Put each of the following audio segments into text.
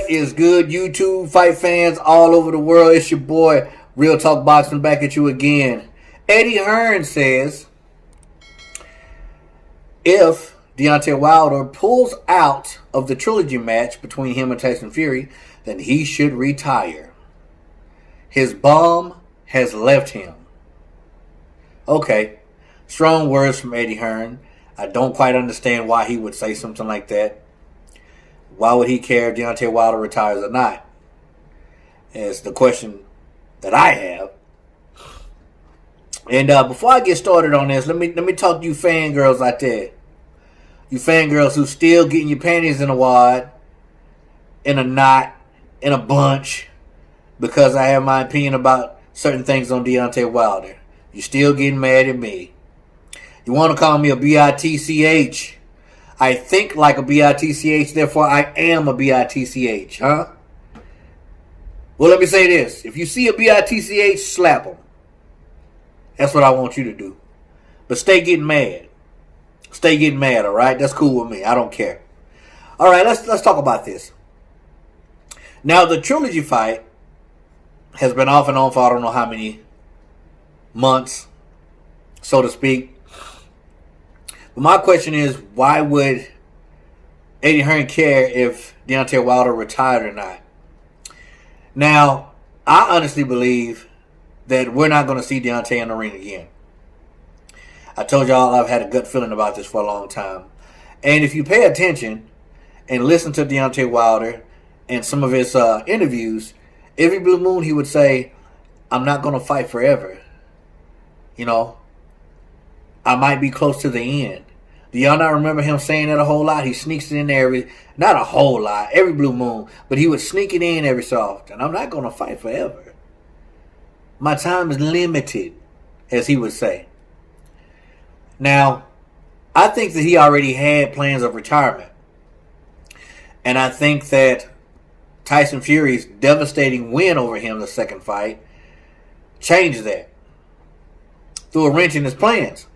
What is good, YouTube fight fans all over the world? It's your boy, Real Talk Boxing, back at you again. Eddie Hearn says if Deontay Wilder pulls out of the trilogy match between him and Tyson Fury, then he should retire. His bomb has left him. Okay, strong words from Eddie Hearn. I don't quite understand why he would say something like that. Why would he care if Deontay Wilder retires or not? Is the question that I have. And before I get started on this, let me talk to you fangirls out there. You fangirls who still getting your panties in a wad, in a knot, in a bunch, because I have my opinion about certain things on Deontay Wilder. You still getting mad at me. You want to call me a bitch? I think like a bitch, therefore I am a bitch, huh? Well, let me say this. If you see a bitch, slap him. That's what I want you to do. But stay getting mad. Stay getting mad, all right? That's cool with me. I don't care. All right, let's talk about this. Now, the trilogy fight has been off and on for I don't know how many months, so to speak. But my question is, why would Eddie Hearn care if Deontay Wilder retired or not? Now, I honestly believe that we're not going to see Deontay in the ring again. I told y'all I've had a gut feeling about this for a long time. And if you pay attention and listen to Deontay Wilder and some of his interviews, every blue moon he would say, I'm not going to fight forever. You know, I might be close to the end. Do y'all not remember him saying that a whole lot? He sneaks it in there not a whole lot, every blue moon, but he would sneak it in every so often. I'm not going to fight forever. My time is limited, as he would say. Now, I think that he already had plans of retirement. And I think that Tyson Fury's devastating win over him the second fight changed that. Threw a wrench in his plans.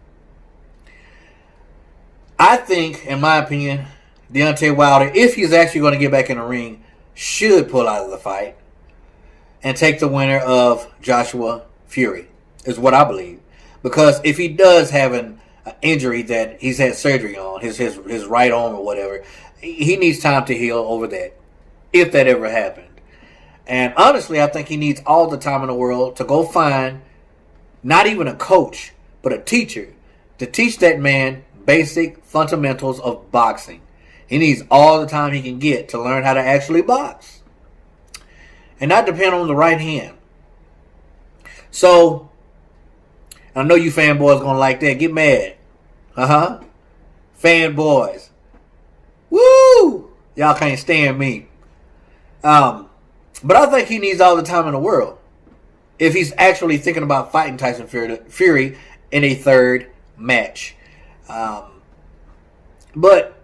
I think, in my opinion, Deontay Wilder, if he's actually going to get back in the ring, should pull out of the fight and take the winner of Joshua Fury, is what I believe. Because if he does have an injury that he's had surgery on, his right arm or whatever, he needs time to heal over that, if that ever happened. And honestly, I think he needs all the time in the world to go find not even a coach, but a teacher to teach that man basic fundamentals of boxing. He needs all the time he can get to learn how to actually box and not depend on the right hand. So, I know you fanboys gonna like that. Get mad. Fanboys. Woo! Y'all can't stand me. But I think he needs all the time in the world if he's actually thinking about fighting Tyson Fury in a third match. But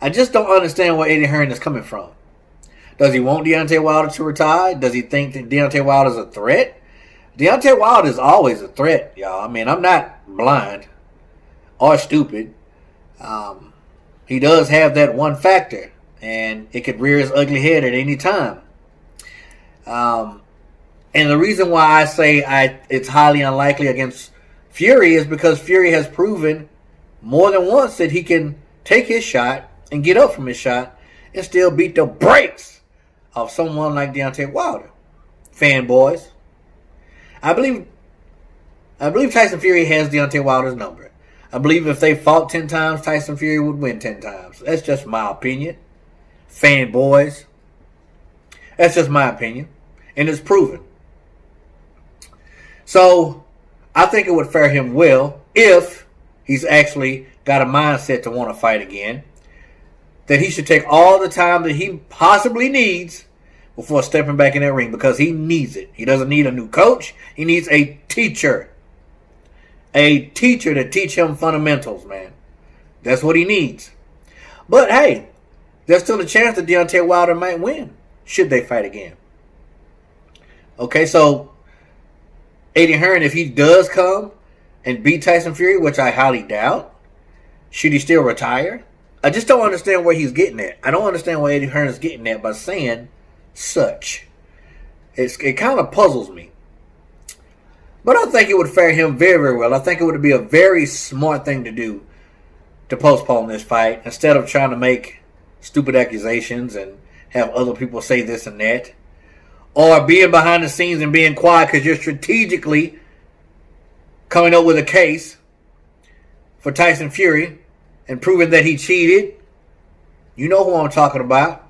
I just don't understand where Eddie Hearn is coming from. Does he want Deontay Wilder to retire? Does he think that Deontay Wilder is a threat? Deontay Wilder is always a threat, y'all. I mean, I'm not blind or stupid. He does have that one factor, and it could rear its ugly head at any time. And the reason why I say it's highly unlikely against Fury is because Fury has proven more than once that he can take his shot and get up from his shot and still beat the brakes of someone like Deontay Wilder. Fanboys. I believe Tyson Fury has Deontay Wilder's number. I believe if they fought 10 times, Tyson Fury would win 10 times. That's just my opinion. Fanboys. That's just my opinion. And it's proven. So, I think it would fare him well if he's actually got a mindset to want to fight again. That he should take all the time that he possibly needs before stepping back in that ring, because he needs it. He doesn't need a new coach. He needs a teacher. A teacher to teach him fundamentals, man. That's what he needs. But hey, there's still a chance that Deontay Wilder might win should they fight again. Okay, so Eddie Hearn, if he does come and beat Tyson Fury, which I highly doubt, should he still retire? I just don't understand where he's getting at. I don't understand where Eddie Hearn is getting at by saying such. It kind of puzzles me. But I think it would fare him very, very well. I think it would be a very smart thing to do to postpone this fight instead of trying to make stupid accusations and have other people say this and that. Or being behind the scenes and being quiet because you're strategically coming up with a case for Tyson Fury and proving that he cheated. You know who I'm talking about.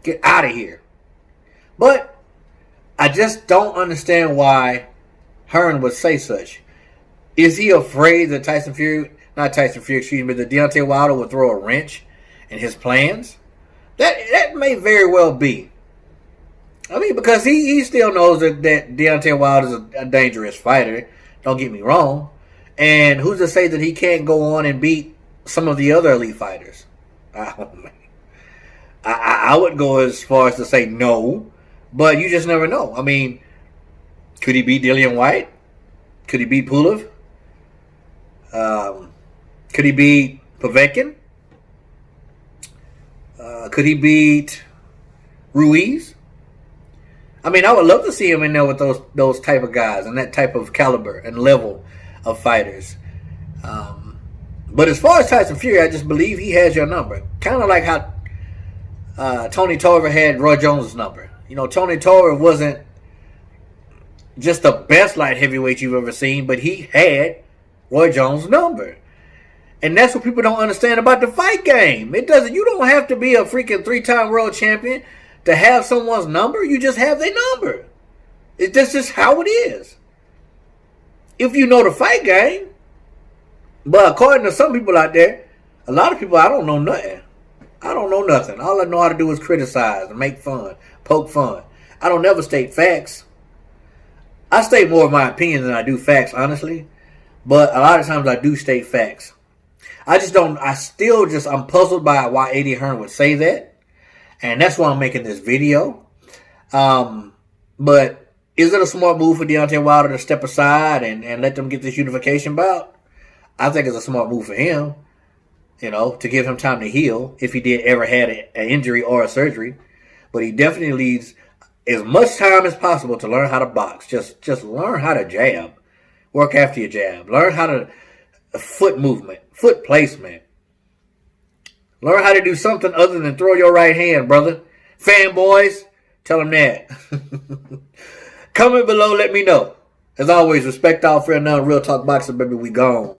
Get out of here. But I just don't understand why Hearn would say such. Is he afraid that that Deontay Wilder would throw a wrench in his plans? That may very well be. I mean, because he still knows that Deontay Wilder is a dangerous fighter. Don't get me wrong. And who's to say that he can't go on and beat some of the other elite fighters? I would go as far as to say no, but you just never know. I mean, could he beat Dillian White? Could he beat Pulev? Could he beat Povetkin? Could he beat Ruiz? I mean, I would love to see him in there with those type of guys and that type of caliber and level of fighters. But as far as Tyson Fury, I just believe he has your number. Kind of like how Tony Torver had Roy Jones' number. You know, Tony Torver wasn't just the best light heavyweight you've ever seen, but he had Roy Jones' number. And that's what people don't understand about the fight game. You don't have to be a freaking 3-time world champion to have someone's number. You just have their number. That's just how it is. If you know the fight game. But according to some people out there, a lot of people, I don't know nothing. I don't know nothing. All I know how to do is criticize and make fun, poke fun. I don't never state facts. I state more of my opinion than I do facts, honestly. But a lot of times I do state facts. I'm puzzled by why Eddie Hearn would say that. And that's why I'm making this video. But is it a smart move for Deontay Wilder to step aside and let them get this unification bout? I think it's a smart move for him, to give him time to heal if he did ever had an injury or a surgery. But he definitely needs as much time as possible to learn how to box. Just learn how to jab. Work after your jab. Learn how to foot movement, foot placement. Learn how to do something other than throw your right hand, brother. Fanboys, tell them that. Comment below, let me know. As always, respect all, fear none, real talk boxing, baby, we gone.